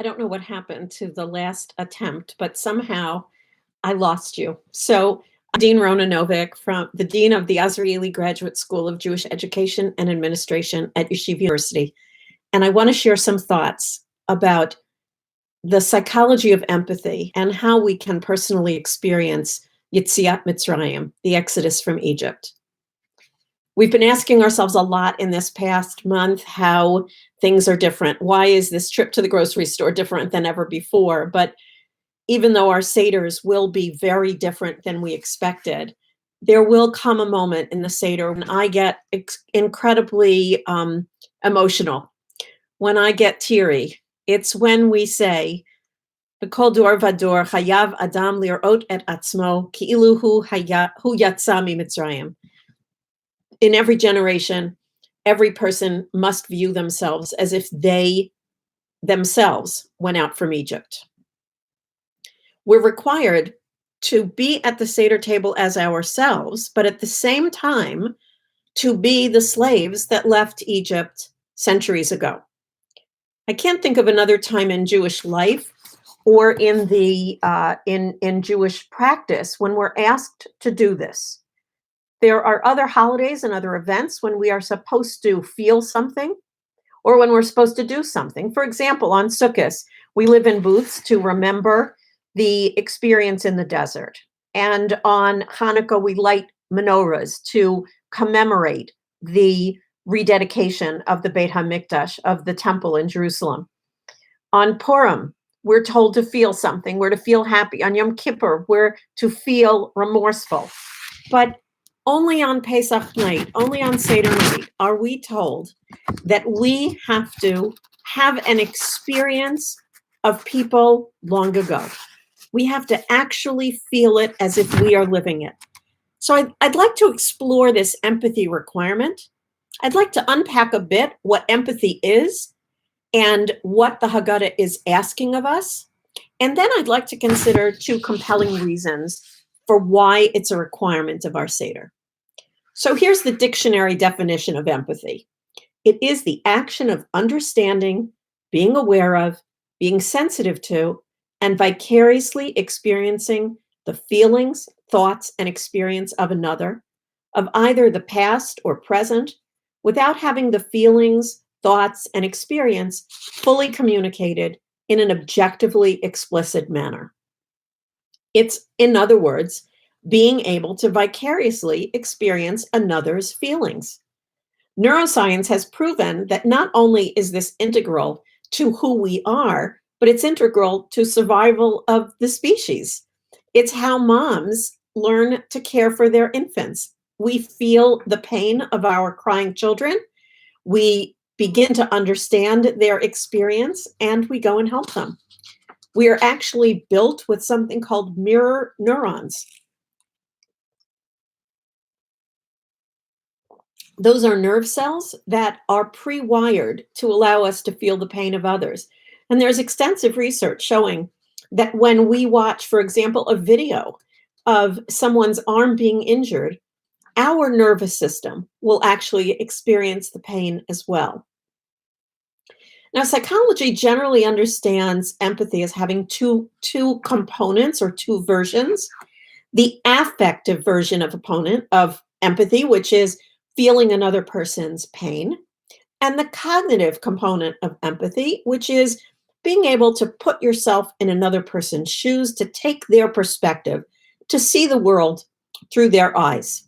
I don't know what happened to the last attempt, but somehow I lost you. So, Dean Ronanovich, from the Dean of the Azrieli Graduate School of Jewish Education and Administration at Yeshiva University. And I want to share some thoughts about the psychology of empathy and how we can personally experience Yetziat Mitzrayim, the exodus from Egypt. We've been asking ourselves a lot in this past month how things are different. Why is this trip to the grocery store different than ever before? But even though our Seders will be very different than we expected, there will come a moment in the Seder when I get incredibly emotional, when I get teary. It's when we say, "B'kol dor vador chayav adam lirot et atzmo ki'ilu hu yatsa miMitzrayim." In every generation, every person must view themselves as if they themselves went out from Egypt. We're required to be at the Seder table as ourselves, but at the same time, to be the slaves that left Egypt centuries ago. I can't think of another time in Jewish life or in the in Jewish practice when we're asked to do this. There are other holidays and other events when we are supposed to feel something or when we're supposed to do something. For example, on Sukkot, we live in booths to remember the experience in the desert. And on Hanukkah, we light menorahs to commemorate the rededication of the Beit HaMikdash, of the temple in Jerusalem. On Purim, we're told to feel something. We're to feel happy. On Yom Kippur, we're to feel remorseful. But only on Pesach night, only on Seder night, are we told that we have to have an experience of people long ago. We have to actually feel it as if we are living it. So I'd like to explore this empathy requirement. I'd like to unpack a bit what empathy is and what the Haggadah is asking of us. And then I'd like to consider two compelling reasons for why it's a requirement of our Seder. So here's the dictionary definition of empathy. It is the action of understanding, being aware of, being sensitive to, and vicariously experiencing the feelings, thoughts, and experience of another, of either the past or present, without having the feelings, thoughts, and experience fully communicated in an objectively explicit manner. It's, in other words, being able to vicariously experience another's feelings. Neuroscience has proven that not only is this integral to who we are, but it's integral to survival of the species. It's how moms learn to care for their infants. We feel the pain of our crying children. We begin to understand their experience, and we go and help them. We are actually built with something called mirror neurons. Those are nerve cells that are pre-wired to allow us to feel the pain of others. And there's extensive research showing that when we watch, for example, a video of someone's arm being injured, our nervous system will actually experience the pain as well. Now, psychology generally understands empathy as having two components or two versions. The affective version of empathy, which is feeling another person's pain, and the cognitive component of empathy, which is being able to put yourself in another person's shoes, to take their perspective, to see the world through their eyes.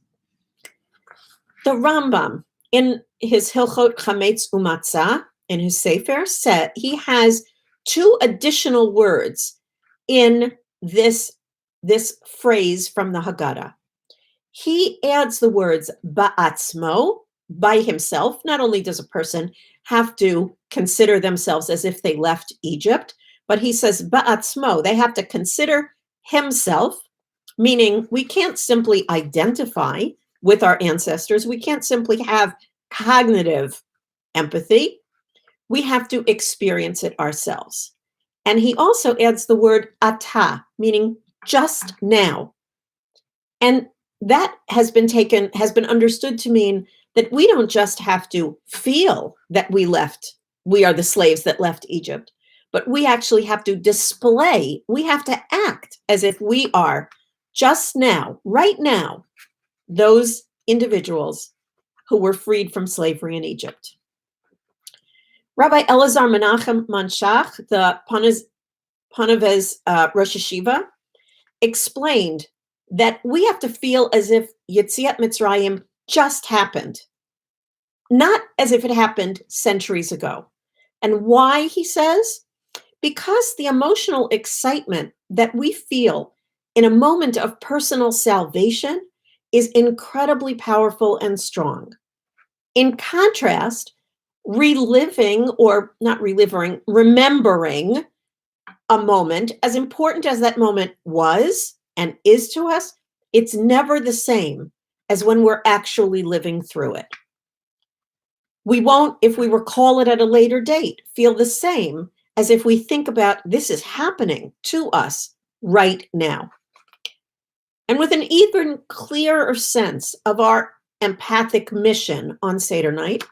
The Rambam, in his Hilchot Chametz Umatzah, in his Sefer, said he has two additional words in this phrase from the Haggadah. He adds the words ba'atzmo, by himself. Not only does a person have to consider themselves as if they left Egypt, but he says ba'atzmo, they have to consider himself, meaning we can't simply identify with our ancestors. We can't simply have cognitive empathy. We have to experience it ourselves. And he also adds the word ata, meaning just now. And that has been understood to mean that we don't just have to feel that we are the slaves that left Egypt, but we actually have to display, we have to act as if we are just now, right now, those individuals who were freed from slavery in Egypt. Rabbi Elazar Menachem Manshach, the Panavez Rosh Hashiva, explained that we have to feel as if Yetziat Mitzrayim just happened, not as if it happened centuries ago. And why, he says? Because the emotional excitement that we feel in a moment of personal salvation is incredibly powerful and strong. In contrast, reliving, or not reliving, remembering a moment, as important as that moment was and is to us, it's never the same as when we're actually living through it. We won't, if we recall it at a later date, feel the same as if we think about this is happening to us right now. And with an even clearer sense of our empathic mission on Seder night,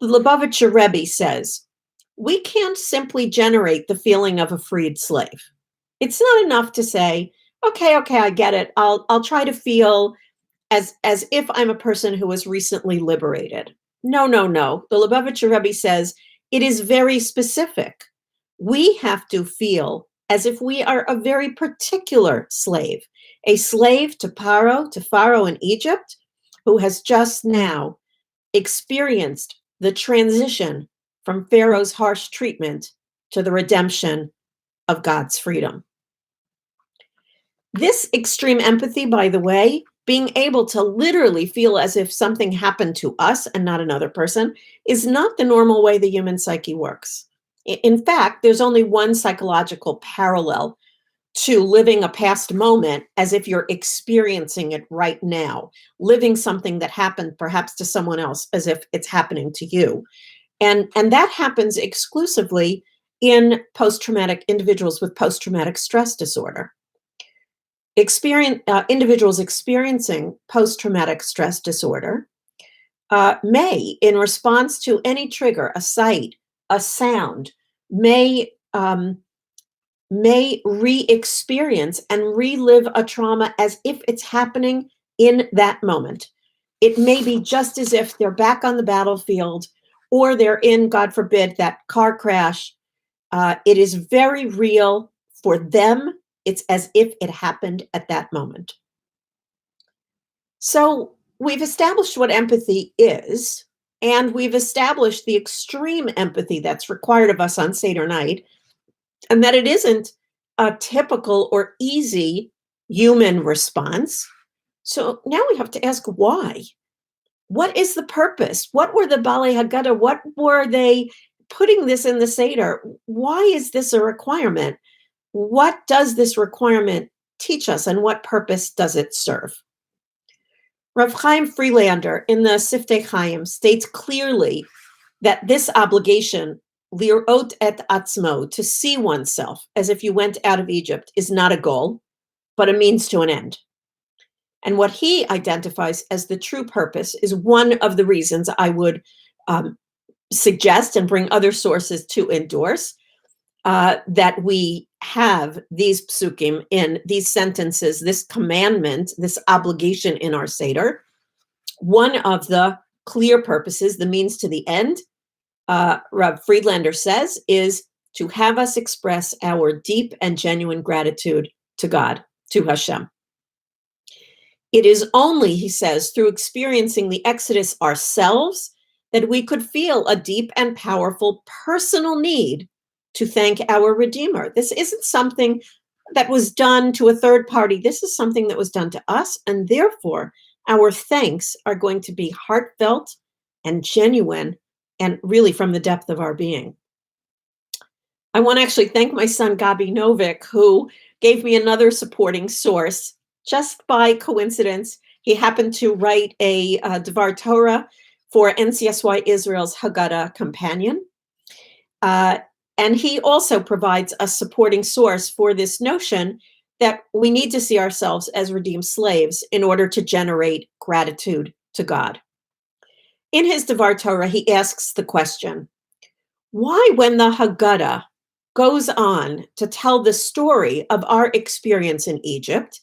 the Lubavitcher Rebbe says, we can't simply generate the feeling of a freed slave. It's not enough to say, okay, I get it. I'll try to feel as if I'm a person who was recently liberated. No. The Lubavitcher Rebbe says it is very specific. We have to feel as if we are a very particular slave, a slave to Pharaoh in Egypt, who has just now experienced the transition from Pharaoh's harsh treatment to the redemption of God's freedom. This extreme empathy, by the way, being able to literally feel as if something happened to us and not another person, is not the normal way the human psyche works. In fact, there's only one psychological parallel to living a past moment as if you're experiencing it right now, living something that happened perhaps to someone else as if it's happening to you. And that happens exclusively in post-traumatic individuals with post-traumatic stress disorder. Individuals experiencing post-traumatic stress disorder may, in response to any trigger, a sight, a sound, may re-experience and relive a trauma as if it's happening in that moment. It may be just as if they're back on the battlefield, or they're in, God forbid, that car crash. It is very real for them. It's as if it happened at that moment. So we've established what empathy is, and we've established the extreme empathy that's required of us on Seder night, and that it isn't a typical or easy human response. So now we have to ask why. What is the purpose? What were the Balei Haggadah? What were they putting this in the Seder? Why is this a requirement? What does this requirement teach us, and what purpose does it serve? Rav Chaim Friedlander in the Siftei Chaim states clearly that this obligation, lirot et atzmo, to see oneself as if you went out of Egypt, is not a goal, but a means to an end. And what he identifies as the true purpose is one of the reasons I would suggest and bring other sources to endorse that we have these psukim in these sentences, this commandment, this obligation in our Seder. One of the clear purposes, the means to the end, Rav Friedlander says, is to have us express our deep and genuine gratitude to God, to Hashem. It is only, he says, through experiencing the Exodus ourselves that we could feel a deep and powerful personal need to thank our Redeemer. This isn't something that was done to a third party. This is something that was done to us, and therefore our thanks are going to be heartfelt and genuine and really from the depth of our being. I want to actually thank my son, Gabi Novik, who gave me another supporting source. Just by coincidence, he happened to write a Devar Torah for NCSY Israel's Haggadah Companion. And he also provides a supporting source for this notion that we need to see ourselves as redeemed slaves in order to generate gratitude to God. In his Devar Torah, he asks the question, why when the Haggadah goes on to tell the story of our experience in Egypt,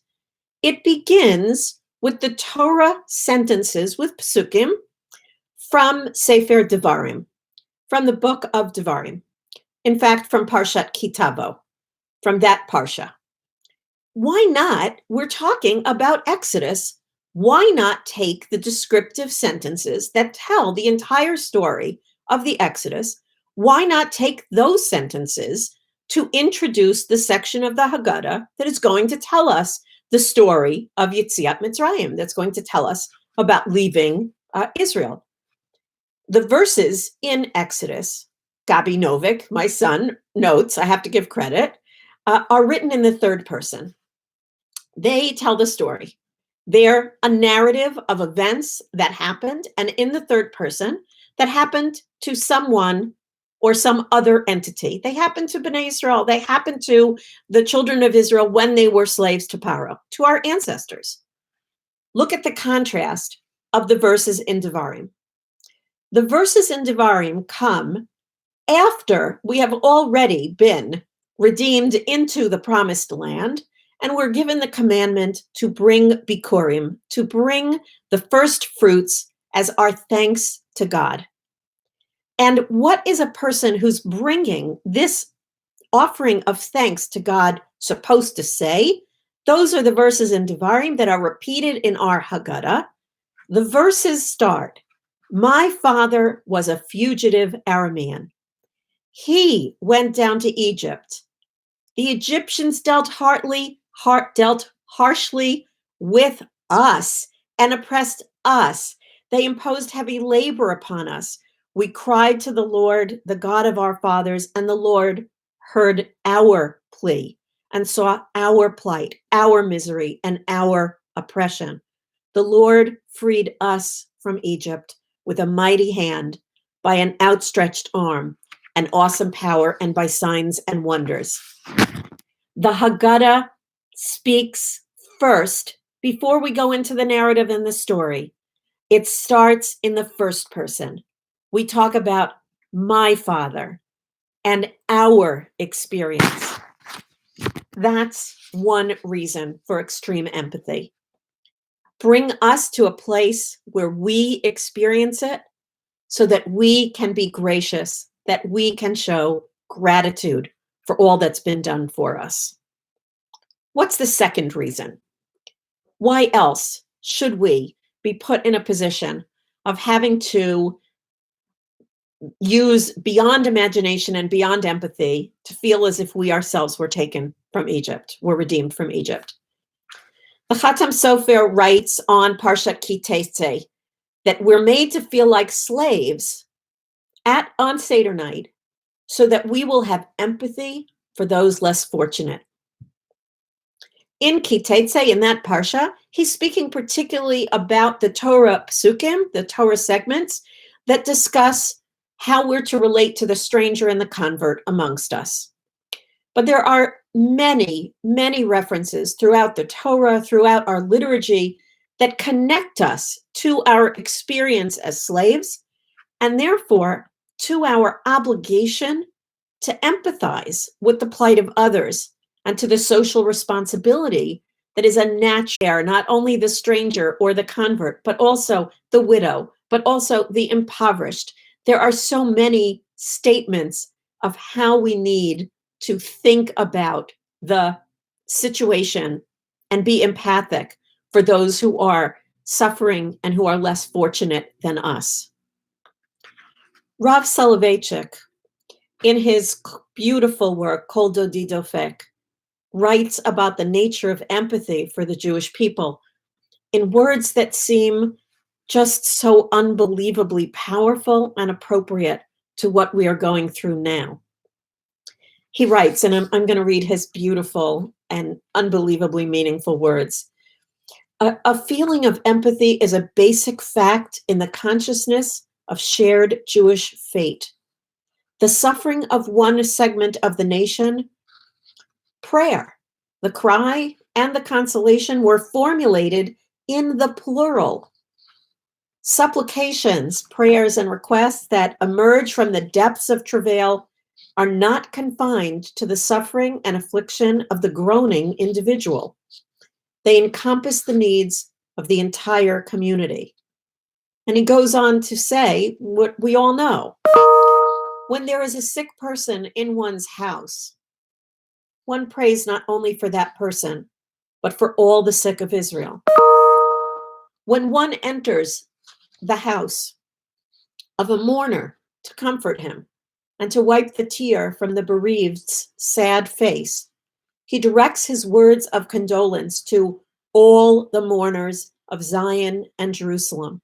it begins with the Torah sentences with psukim from Sefer Devarim, from the book of Devarim. In fact, from Parshat Kitavo, from that Parsha. Why not? We're talking about Exodus. Why not take the descriptive sentences that tell the entire story of the Exodus? Why not take those sentences to introduce the section of the Haggadah that is going to tell us the story of Yetziat Mitzrayim, that's going to tell us about leaving Israel? The verses in Exodus, Gabi Novik, my son, notes, I have to give credit, are written in the third person. They tell the story. They're a narrative of events that happened, and in the third person, that happened to someone or some other entity. They happened to Bnei Israel. They happened to the children of Israel when they were slaves to Paro, to our ancestors. Look at the contrast of the verses in Devarim. The verses in Devarim come after we have already been redeemed into the promised land, and we're given the commandment to bring bikurim, to bring the first fruits as our thanks to God. And what is a person who's bringing this offering of thanks to God supposed to say? Those are the verses in Devarim that are repeated in our Haggadah. The verses start, "My father was a fugitive Aramean. He went down to Egypt. The Egyptians dealt harshly with us and oppressed us. They imposed heavy labor upon us. We cried to the Lord, the God of our fathers, and the Lord heard our plea and saw our plight, our misery, and our oppression. The Lord freed us from Egypt with a mighty hand, by an outstretched arm, an awesome power, and by signs and wonders." The Haggadah speaks first before we go into the narrative and the story. It starts in the first person. We talk about my father and our experience. That's one reason for extreme empathy. Bring us to a place where we experience it so that we can be gracious, that we can show gratitude for all that's been done for us. What's the second reason? Why else should we be put in a position of having to use beyond imagination and beyond empathy to feel as if we ourselves were taken from Egypt, were redeemed from Egypt? The Chatam Sofer writes on Parshat Kitetse that we're made to feel like slaves on Seder night so that we will have empathy for those less fortunate. In Kitetse, in that Parsha, he's speaking particularly about the Torah psukim, the Torah segments that discuss how we're to relate to the stranger and the convert amongst us. But there are many, many references throughout the Torah, throughout our liturgy, that connect us to our experience as slaves, and therefore to our obligation to empathize with the plight of others and to the social responsibility that is a natural, not only the stranger or the convert, but also the widow, but also the impoverished. There are so many statements of how we need to think about the situation and be empathic for those who are suffering and who are less fortunate than us. Rav Soloveitchik, in his beautiful work, Kol Dodi Dofek, writes about the nature of empathy for the Jewish people in words that seem just so unbelievably powerful and appropriate to what we are going through now. He writes, and I'm going to read his beautiful and unbelievably meaningful words. A feeling of empathy is a basic fact in the consciousness of shared Jewish fate. The suffering of one segment of the nation, prayer, the cry, and the consolation were formulated in the plural. Supplications, prayers, and requests that emerge from the depths of travail are not confined to the suffering and affliction of the groaning individual. They encompass the needs of the entire community. And he goes on to say what we all know. When there is a sick person in one's house, one prays not only for that person, but for all the sick of Israel. When one enters the house of a mourner to comfort him and to wipe the tear from the bereaved's sad face, he directs his words of condolence to all the mourners of Zion and Jerusalem.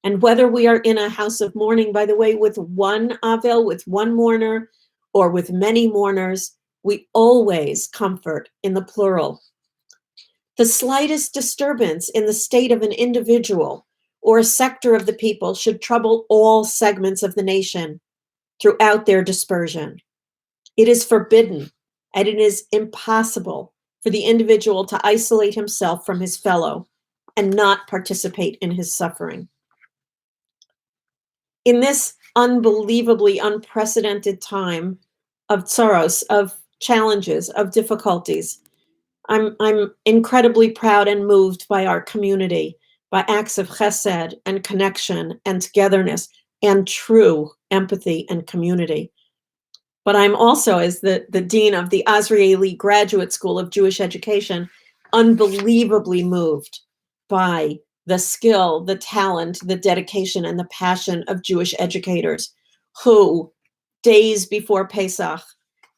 And whether we are in a house of mourning, by the way, with one Avel, with one mourner, or with many mourners, we always comfort in the plural. The slightest disturbance in the state of an individual or a sector of the people should trouble all segments of the nation throughout their dispersion. It is forbidden and it is impossible for the individual to isolate himself from his fellow and not participate in his suffering. In this unbelievably unprecedented time of tsaros, of challenges, of difficulties, I'm incredibly proud and moved by our community, by acts of chesed and connection and togetherness and true empathy and community. But I'm also, as the dean of the Azrieli Graduate School of Jewish Education, unbelievably moved by the skill, the talent, the dedication, and the passion of Jewish educators who, days before Pesach,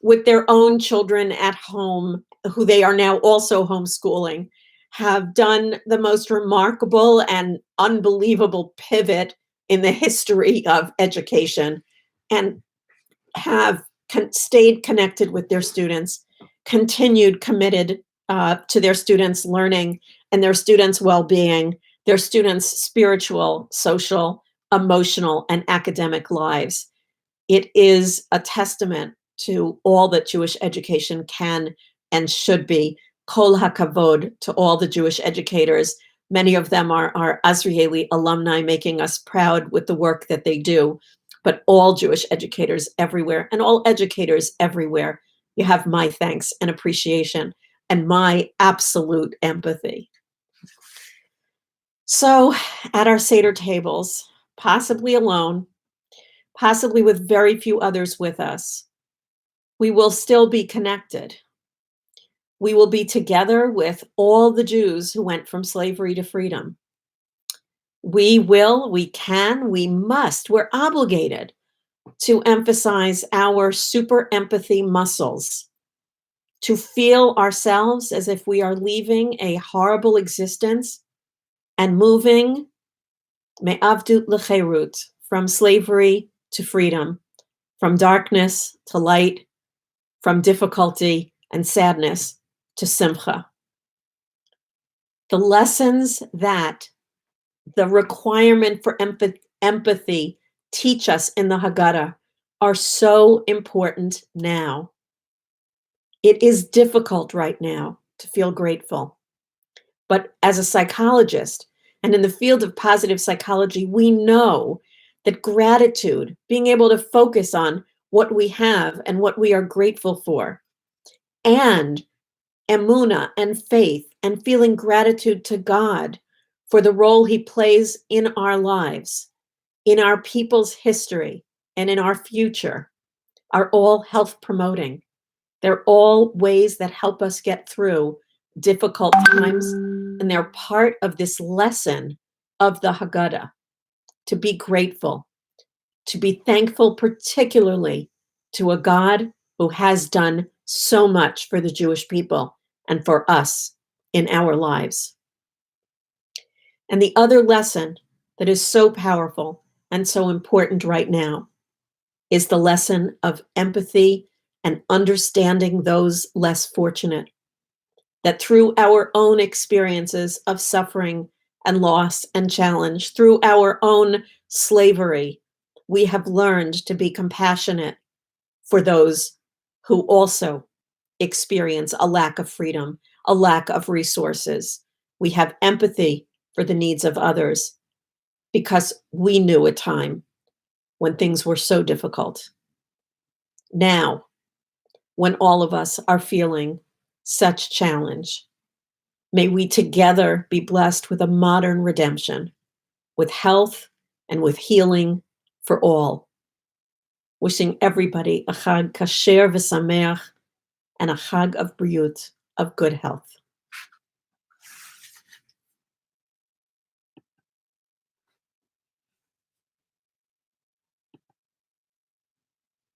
with their own children at home, who they are now also homeschooling, have done the most remarkable and unbelievable pivot in the history of education and have stayed connected with their students, continued committed to their students' learning and their students' well-being, their students' spiritual, social, emotional, and academic lives. It is a testament to all that Jewish education can and should be. Kol hakavod to all the Jewish educators. Many of them are Azrieli alumni, making us proud with the work that they do. But all Jewish educators everywhere and all educators everywhere, you have my thanks and appreciation and my absolute empathy. So at our Seder tables, possibly alone, possibly with very few others with us, we will still be connected. We will be together with all the Jews who went from slavery to freedom. We will, we can, we must, we're obligated to emphasize our super empathy muscles, to feel ourselves as if we are leaving a horrible existence and moving me'avdut lecherut, from slavery to freedom, from darkness to light, from difficulty and sadness to simcha. The lessons that the requirement for empathy teach us in the Haggadah are so important now. It is difficult right now to feel grateful. But as a psychologist and in the field of positive psychology, we know that gratitude, being able to focus on what we have and what we are grateful for, and emunah and faith and feeling gratitude to God for the role he plays in our lives, in our people's history, and in our future, are all health promoting. They're all ways that help us get through difficult times, and they're part of this lesson of the Haggadah, to be grateful, to be thankful particularly to a God who has done so much for the Jewish people and for us in our lives. And the other lesson that is so powerful and so important right now is the lesson of empathy and understanding those less fortunate. That through our own experiences of suffering and loss and challenge, through our own slavery, we have learned to be compassionate for those who also experience a lack of freedom, a lack of resources. We have empathy for the needs of others because we knew a time when things were so difficult. now, when all of us are feeling such challenge. May we together be blessed with a modern redemption, with health and with healing for all. Wishing everybody a Chag Kasher v'Sameach and a Chag of Briut, of good health.